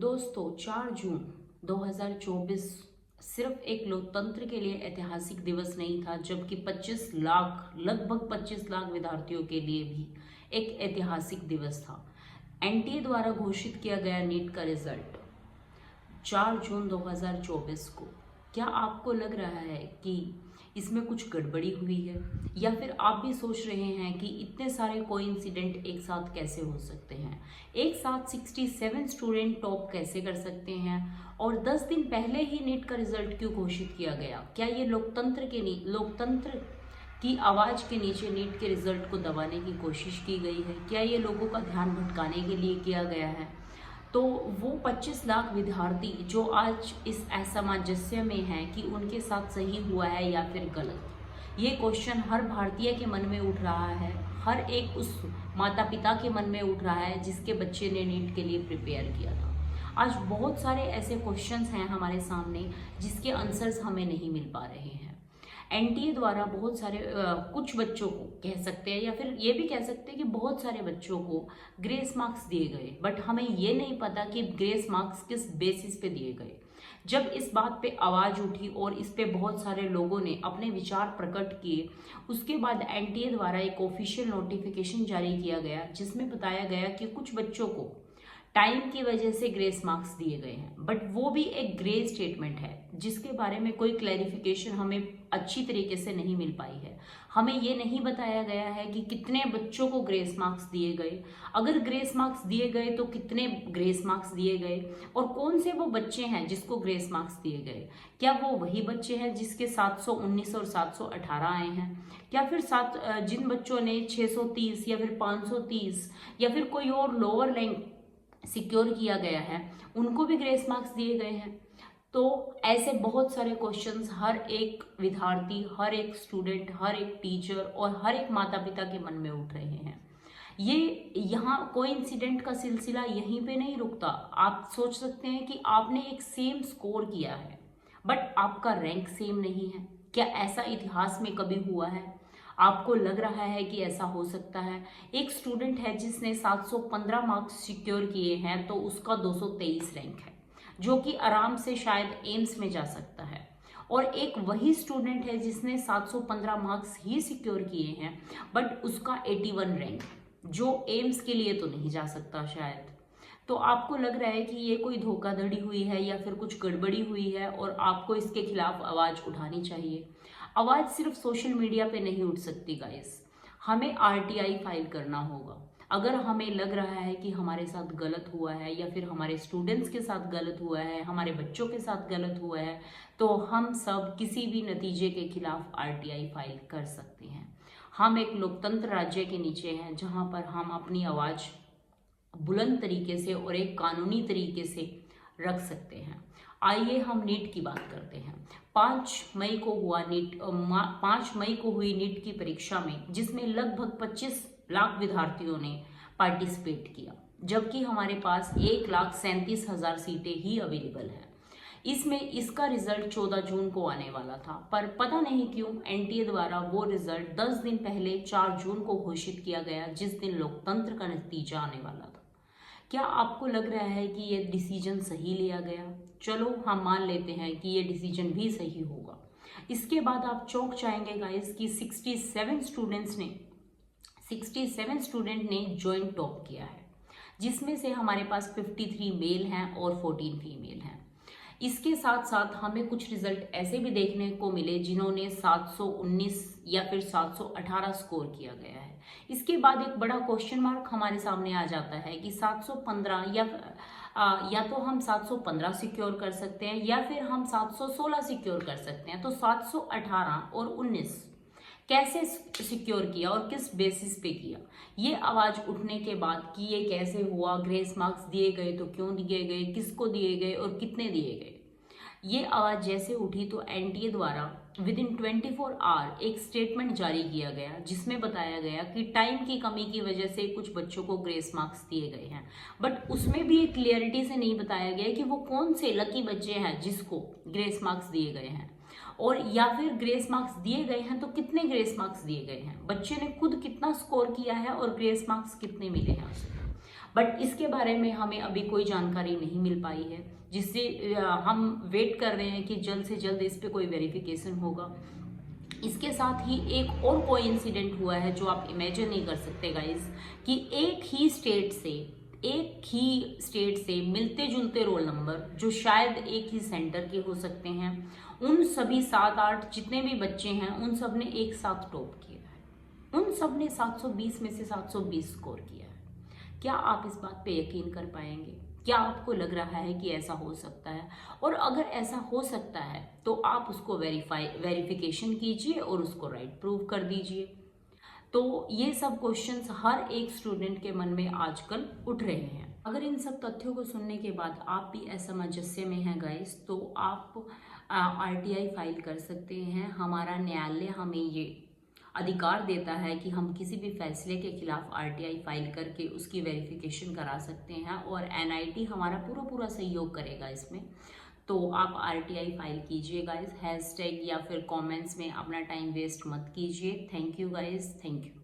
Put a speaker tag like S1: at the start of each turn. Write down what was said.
S1: दोस्तों 4 जून 2024 सिर्फ एक लोकतंत्र के लिए ऐतिहासिक दिवस नहीं था, जबकि 25 लाख लगभग 25 लाख विद्यार्थियों के लिए भी एक ऐतिहासिक दिवस था। एनटीए द्वारा घोषित किया गया नीट का रिजल्ट 4 जून 2024 को। क्या आपको लग रहा है कि इसमें कुछ गड़बड़ी हुई है, या फिर आप भी सोच रहे हैं कि इतने सारे कोइंसिडेंट एक साथ कैसे हो सकते हैं? एक साथ 67 स्टूडेंट टॉप कैसे कर सकते हैं, और 10 दिन पहले ही नीट का रिजल्ट क्यों घोषित किया गया? क्या ये लोकतंत्र की आवाज़ के नीचे नीट के रिजल्ट को दबाने की कोशिश की गई है? क्या ये लोगों का ध्यान भटकाने के लिए किया गया है? तो वो 25 लाख विद्यार्थी जो आज इस असमंजस्य में हैं कि उनके साथ सही हुआ है या फिर गलत, ये क्वेश्चन हर भारतीय के मन में उठ रहा है, हर एक उस माता पिता के मन में उठ रहा है जिसके बच्चे ने नीट के लिए प्रिपेयर किया था। आज बहुत सारे ऐसे क्वेश्चंस हैं हमारे सामने जिसके आंसर्स हमें नहीं मिल पा रहे हैं। एनटीए द्वारा बहुत सारे कुछ बच्चों को कह सकते हैं, या फिर ये भी कह सकते हैं कि बहुत सारे बच्चों को ग्रेस मार्क्स दिए गए, बट हमें ये नहीं पता कि ग्रेस मार्क्स किस बेसिस पे दिए गए। जब इस बात पे आवाज़ उठी और इस पे बहुत सारे लोगों ने अपने विचार प्रकट किए, उसके बाद एनटीए द्वारा एक ऑफिशियल नोटिफिकेशन जारी किया गया जिसमें बताया गया कि कुछ बच्चों को टाइम की वजह से ग्रेस मार्क्स दिए गए हैं, बट वो भी एक ग्रे स्टेटमेंट है जिसके बारे में कोई क्लैरिफिकेशन हमें अच्छी तरीके से नहीं मिल पाई है। हमें ये नहीं बताया गया है कि कितने बच्चों को ग्रेस मार्क्स दिए गए, अगर ग्रेस मार्क्स दिए गए तो कितने ग्रेस मार्क्स दिए गए, और कौन से वो बच्चे हैं जिसको ग्रेस मार्क्स दिए गए। क्या वो वही बच्चे हैं जिसके 719 और 718 आए हैं, या फिर जिन बच्चों ने 630 या फिर 530 या फिर कोई और लोअर रैंक सिक्योर किया गया है, उनको भी ग्रेस मार्क्स दिए गए हैं? तो ऐसे बहुत सारे क्वेश्चंस हर एक विद्यार्थी, हर एक स्टूडेंट, हर एक टीचर और हर एक माता पिता के मन में उठ रहे हैं। ये यहाँ कोइंसिडेंट का सिलसिला यहीं पे नहीं रुकता। आप सोच सकते हैं कि आपने एक सेम स्कोर किया है बट आपका रैंक सेम नहीं है। क्या ऐसा इतिहास में कभी हुआ है? आपको लग रहा है कि ऐसा हो सकता है? एक स्टूडेंट है जिसने 715 मार्क्स सिक्योर किए हैं तो उसका 223 रैंक है, जो कि आराम से शायद एम्स में जा सकता है। और एक वही स्टूडेंट है जिसने 715 मार्क्स ही सिक्योर किए हैं बट उसका 81 रैंक, जो एम्स के लिए तो नहीं जा सकता शायद। तो आपको लग रहा है कि ये कोई धोखाधड़ी हुई है या फिर कुछ गड़बड़ी हुई है, और आपको इसके खिलाफ आवाज़ उठानी चाहिए। आवाज़ सिर्फ सोशल मीडिया पे नहीं उठ सकती गाइस, हमें आरटीआई फाइल करना होगा। अगर हमें लग रहा है कि हमारे साथ गलत हुआ है, या फिर हमारे स्टूडेंट्स के साथ गलत हुआ है, हमारे बच्चों के साथ गलत हुआ है, तो हम सब किसी भी नतीजे के खिलाफ आरटीआई फाइल कर सकते हैं। हम एक लोकतंत्र राज्य के नीचे हैं जहां पर हम अपनी आवाज़ बुलंद तरीके से और एक कानूनी तरीके से रख सकते हैं। आइए हम नीट की बात करते हैं। 5 मई को हुई नीट की परीक्षा में, जिसमें लगभग 25 लाख विद्यार्थियों ने पार्टिसिपेट किया, जबकि हमारे पास 1,37,000 सीटें ही अवेलेबल हैं। इसमें इसका रिजल्ट 14 जून को आने वाला था, पर पता नहीं क्यों एनटीए द्वारा वो रिजल्ट 10 दिन पहले 4 जून को घोषित किया गया, जिस दिन लोकतंत्र का नतीजा आने वाला था। क्या आपको लग रहा है कि ये डिसीजन सही लिया गया? चलो हम मान लेते हैं कि ये डिसीजन भी सही होगा। इसके बाद आप चौंक जाएंगे गाइस कि 67 स्टूडेंट ने जॉइंट टॉप किया है, जिसमें से हमारे पास 53 मेल हैं और 14 फीमेल हैं। इसके साथ साथ हमें कुछ रिजल्ट ऐसे भी देखने को मिले जिन्होंने 719 या फिर 718 स्कोर किया गया है। इसके बाद एक बड़ा क्वेश्चन मार्क हमारे सामने आ जाता है कि 715 या तो हम 715 सिक्योर कर सकते हैं, या फिर हम 716 सिक्योर कर सकते हैं। तो 718 और 19 कैसे सिक्योर किया और किस बेसिस पे किया? ये आवाज़ उठने के बाद कि ये कैसे हुआ, ग्रेस मार्क्स दिए गए तो क्यों दिए गए, किसको दिए गए और कितने दिए गए, ये आवाज़ जैसे उठी तो एनटीए द्वारा विद इन 24 आवर एक स्टेटमेंट जारी किया गया, जिसमें बताया गया कि टाइम की कमी की वजह से कुछ बच्चों को ग्रेस मार्क्स दिए गए हैं। बट उसमें भी एक क्लियरिटी से नहीं बताया गया कि वो कौन से लकी बच्चे हैं जिसको ग्रेस मार्क्स दिए गए हैं, और या फिर ग्रेस मार्क्स दिए गए हैं तो कितने ग्रेस मार्क्स दिए गए हैं, बच्चे ने खुद कितना स्कोर किया है और ग्रेस मार्क्स कितने मिले हैं उसे। बट इसके बारे में हमें अभी कोई जानकारी नहीं मिल पाई है, जिससे हम वेट कर रहे हैं कि जल्द से जल्द इस पे कोई वेरिफिकेशन होगा। इसके साथ ही एक और कोई इंसिडेंट हुआ है जो आप इमेजिन नहीं कर सकते गाइस, कि एक ही स्टेट से मिलते जुलते रोल नंबर जो शायद एक ही सेंटर के हो सकते हैं, उन सभी 7-8 जितने भी बच्चे हैं उन सब ने एक साथ टॉप किया है। उन सब ने 720 में से 720 स्कोर किया है। क्या आप इस बात पे यकीन कर पाएंगे? क्या आपको लग रहा है कि ऐसा हो सकता है? और अगर ऐसा हो सकता है तो आप उसको वेरिफिकेशन कीजिए और उसको राइट प्रूव कर दीजिए। तो ये सब क्वेश्चंस हर एक स्टूडेंट के मन में आजकल उठ रहे हैं। अगर इन सब तथ्यों को सुनने के बाद आप भी असमंजस्य में हैं गाइस, तो आप आरटीआई फाइल कर सकते हैं। हमारा न्यायालय हमें ये अधिकार देता है कि हम किसी भी फैसले के खिलाफ आरटीआई फाइल करके उसकी वेरिफिकेशन करा सकते हैं, और एनआईटी हमारा पूरा सहयोग करेगा इसमें। तो आप आरटीआई फाइल कीजिए गाइस, हैशटैग या फिर कमेंट्स में अपना टाइम वेस्ट मत कीजिए। Thank you guys, thank you.